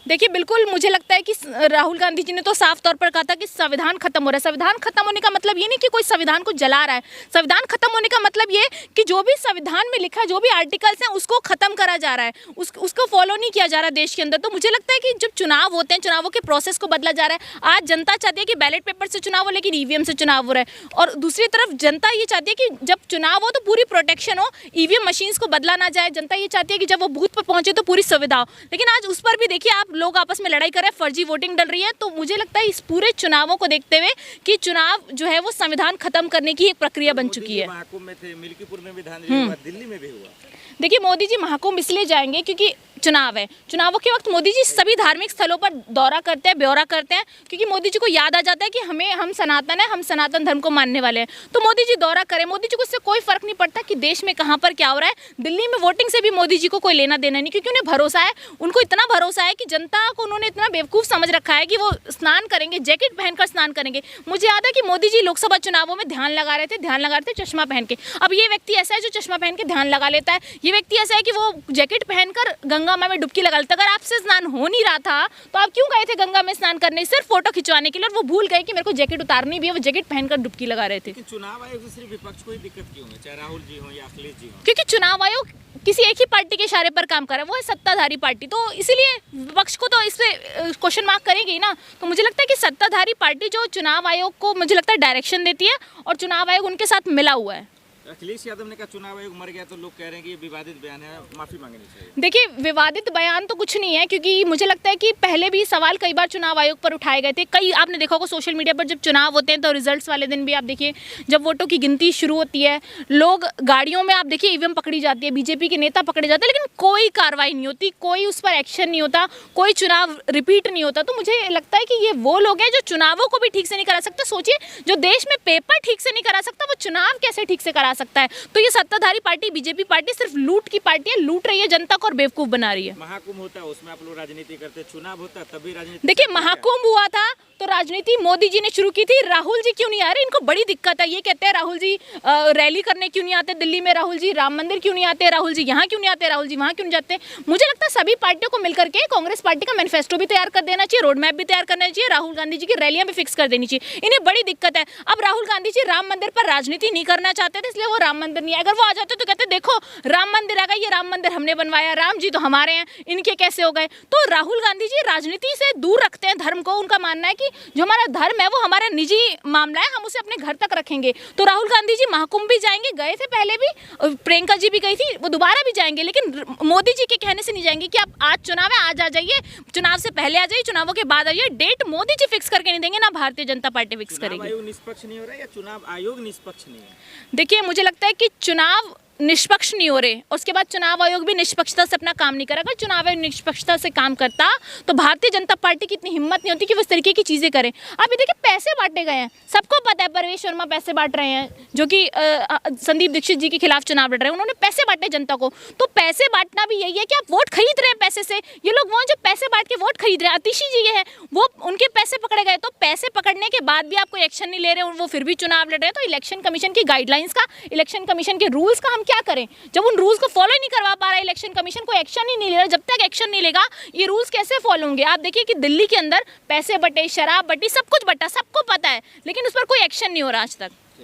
देखिए बिल्कुल मुझे लगता है कि राहुल गांधी जी ने तो साफ तौर पर कहा था कि संविधान खत्म हो रहा है। संविधान खत्म होने का मतलब ये नहीं कि कोई संविधान को जला रहा है। संविधान खत्म होने का मतलब ये कि जो भी संविधान में लिखा है, जो भी आर्टिकल्स हैं, उसको खत्म करा जा रहा है, उसको फॉलो नहीं किया जा रहा देश के अंदर। तो मुझे लगता है कि जब चुनाव होते हैं, चुनावों के प्रोसेस को बदला जा रहा है। आज जनता चाहती है कि बैलेट पेपर से चुनाव हो, लेकिन ईवीएम से चुनाव हो रहा है। और दूसरी तरफ जनता ये चाहती है कि जब चुनाव हो तो पूरी प्रोटेक्शन हो, ईवीएम मशीन्स को बदला ना जाए। जनता ये चाहती है कि जब वो बूथ पर पहुंचे तो पूरी सुविधा हो। लेकिन आज उस पर भी देखिए आप लोग आपस में लड़ाई कर रहे हैं, फर्जी वोटिंग डल रही है। तो मुझे लगता है इस पूरे चुनावों को देखते हुए कि चुनाव जो है वो संविधान खत्म करने की एक प्रक्रिया बन चुकी है। महाकुंभ में थे, मिल्कीपुर में विधान हुआ, दिल्ली में भी हुआ। देखिए मोदी जी महाकुंभ इसलिए जाएंगे क्योंकि चुनाव है। चुनावों के वक्त मोदी जी सभी धार्मिक स्थलों पर दौरा करते हैं, ब्यौरा करते हैं, क्योंकि मोदी जी को याद आ जाता है कि हम सनातन है, हम सनातन धर्म को मानने वाले हैं। तो मोदी जी दौरा करें, मोदी जी को इससे कोई फर्क नहीं पड़ता कि देश में कहाँ पर क्या हो रहा है। दिल्ली में वोटिंग से भी मोदी जी को कोई लेना देना नहीं, क्योंकि उन्हें भरोसा है, उनको इतना भरोसा है कि जनता को उन्होंने इतना बेवकूफ़ समझ रखा है कि वो स्नान करेंगे, जैकेट पहनकर स्नान करेंगे। मुझे याद है कि मोदी जी लोकसभा चुनावों में ध्यान लगा रहे थे चश्मा पहन के। अब ये व्यक्ति ऐसा है जो चश्मा पहन के ध्यान लगा लेता है। ये व्यक्ति ऐसा है कि वो जैकेट पहनकर गंगा माँ में डुबकी लगा लेता है। अगर आपसे स्नान हो नहीं रहा था तो आप क्यों गए थे गंगा में स्नान करने? सिर्फ फोटो खिंचवाने के लिए। और वो भूल गए कि मेरे को जैकेट उतारनी भी है, वो जैकेट पहनकर डुबकी लगा रहे थे। चुनाव आयोग से सिर्फ विपक्ष को ही दिक्कत क्यों है, चाहे राहुल जी हो या अखिलेश जी हो? क्योंकि चुनाव आयोग किसी एक ही पार्टी के इशारे पर काम कर रहा है, वो है सत्ताधारी पार्टी। तो इसीलिए विपक्ष को तो इस पे क्वेश्चन मार्क करेंगे ही ना। तो मुझे लगता है कि सत्ताधारी पार्टी जो चुनाव आयोग को मुझे लगता है डायरेक्शन देती है और चुनाव आयोग उनके साथ मिला हुआ है। अखिलेश यादव ने कहा चुनाव आयोग मर गया, तो लोग कह रहे हैं कि ये विवादित बयान है, माफी मांगनी चाहिए। देखिए विवादित बयान तो कुछ नहीं है, क्योंकि मुझे लगता है कि पहले भी सवाल कई बार चुनाव आयोग पर उठाए गए थे। कई आपने देखा होगा सोशल मीडिया पर जब चुनाव होते हैं तो रिजल्ट्स वाले दिन भी आप देखिए, जब वोटों की गिनती शुरू होती है, लोग गाड़ियों में आप देखिए ईवीएम पकड़ी जाती है, बीजेपी के नेता पकड़े जाते हैं, लेकिन कोई कार्रवाई नहीं होती, कोई उस पर एक्शन नहीं होता, कोई चुनाव रिपीट नहीं होता। तो मुझे लगता है कि ये वो लोग हैं जो चुनावों को भी ठीक से नहीं करा सकते। सोचिए, जो देश में पेपर ठीक से नहीं करा सकता, वो चुनाव कैसे ठीक से करा सकता है? तो ये सत्ताधारी पार्टी बीजेपी पार्टी सिर्फ लूट की पार्टी है, लूट रही है जनता को और बेवकूफ बना रही है। महाकुंभ होता है उसमें आप लोग राजनीति करते, चुनाव होता है तभी राजनीति। देखिए महाकुंभ हुआ था तो राजनीति मोदी जी ने शुरू की थी। राहुल जी क्यों नहीं आ रहे? इनको बड़ी दिक्कत है। ये कहते हैं राहुल जी रैली करने क्यों नहीं आते दिल्ली में, राहुल जी राम मंदिर क्यों नहीं आते, राहुल जी यहाँ क्यों नहीं आते, राहुल जी वहाँ क्यों नहीं जाते। मुझे लगता है सभी पार्टियों को मिलकर के कांग्रेस पार्टी का मैनिफेस्टो भी तैयार कर देना चाहिए, रोड मैप भी तैयार करना चाहिए, राहुल गांधी जी की रैलियां भी फिक्स कर देनी चाहिए। इन्हें बड़ी दिक्कत है। अब राहुल गांधी जी राम मंदिर पर राजनीति नहीं करना चाहते थे, इसलिए वो राम मंदिर नहीं आए। अगर वो आ जाते तो कहते देखो राम मंदिर आ गया, ये राम मंदिर हमने बनवाया, राम जी तो हमारे हैं, इनके कैसे हो गए। तो राहुल गांधी जी राजनीति से दूर रखते हैं धर्म को। उनका मानना है कि जो हमारा धर्म है वो हमारा निजी मामला है, हम उसे अपने घर तक रखेंगे। तो राहुल गांधी जी महाकुंभ भी जाएंगे, गए थे पहले भी, प्रियंका जी भी गई थी, वो दोबारा भी जाएंगे, लेकिन मोदी जी के कहने से नहीं जाएंगे कि आप आज चुनाव है, आज आ जाइए, चुनाव से पहले आ जाइए, चुनावों के बाद आ जाइए। डेट मोदी जी फिक्स करके नहीं देंगे, ना भारतीय जनता पार्टी फिक्स करेगी। चुनाव आयोग निष्पक्ष नहीं हो रहा है या चुनाव आयोग निष्पक्ष नहीं है? देखिए मुझे लगता है कि चुनाव निष्पक्ष नहीं हो रहे, उसके बाद चुनाव आयोग भी निष्पक्षता से अपना काम नहीं करा। अगर चुनाव आयोग निष्पक्षता से काम करता तो भारतीय जनता पार्टी की इतनी हिम्मत नहीं होती कि वो इस तरीके की चीज़ें करें। अभी देखिए पैसे बांटे गए हैं, सबको पता है परवेश वर्मा पैसे बांट रहे हैं, जो कि संदीप दीक्षित जी के खिलाफ चुनाव लड़ रहे हैं, उन्होंने पैसे बांटे जनता को। तो पैसे बांटना भी यही है कि आप वोट खरीद रहे हैं पैसे से। ये लोग वो जो पैसे बांट के वोट खरीद रहे हैं, आतिशी जी ये है, वो उनके पैसे पकड़े गए। तो पैसे पकड़ने के बाद भी आप कोई एक्शन नहीं ले रहे और वो फिर भी चुनाव लड़ रहे हैं। तो इलेक्शन कमीशन की गाइडलाइंस का, इलेक्शन कमीशन के रूल्स का हम क्या करें? जब उन रूल्स को फॉलो ही नहीं करवा पा रहा है इलेक्शन कमीशन, कोई एक्शन ही नहीं ले रहा। जब तक एक्शन नहीं लेगा ये रूल्स कैसे फॉलो होंगे? आप देखिए कि दिल्ली के अंदर पैसे बटे, शराब बटी, सब कुछ बटा, सबको पता है, लेकिन उस पर कोई एक्शन नहीं हो रहा आज तक।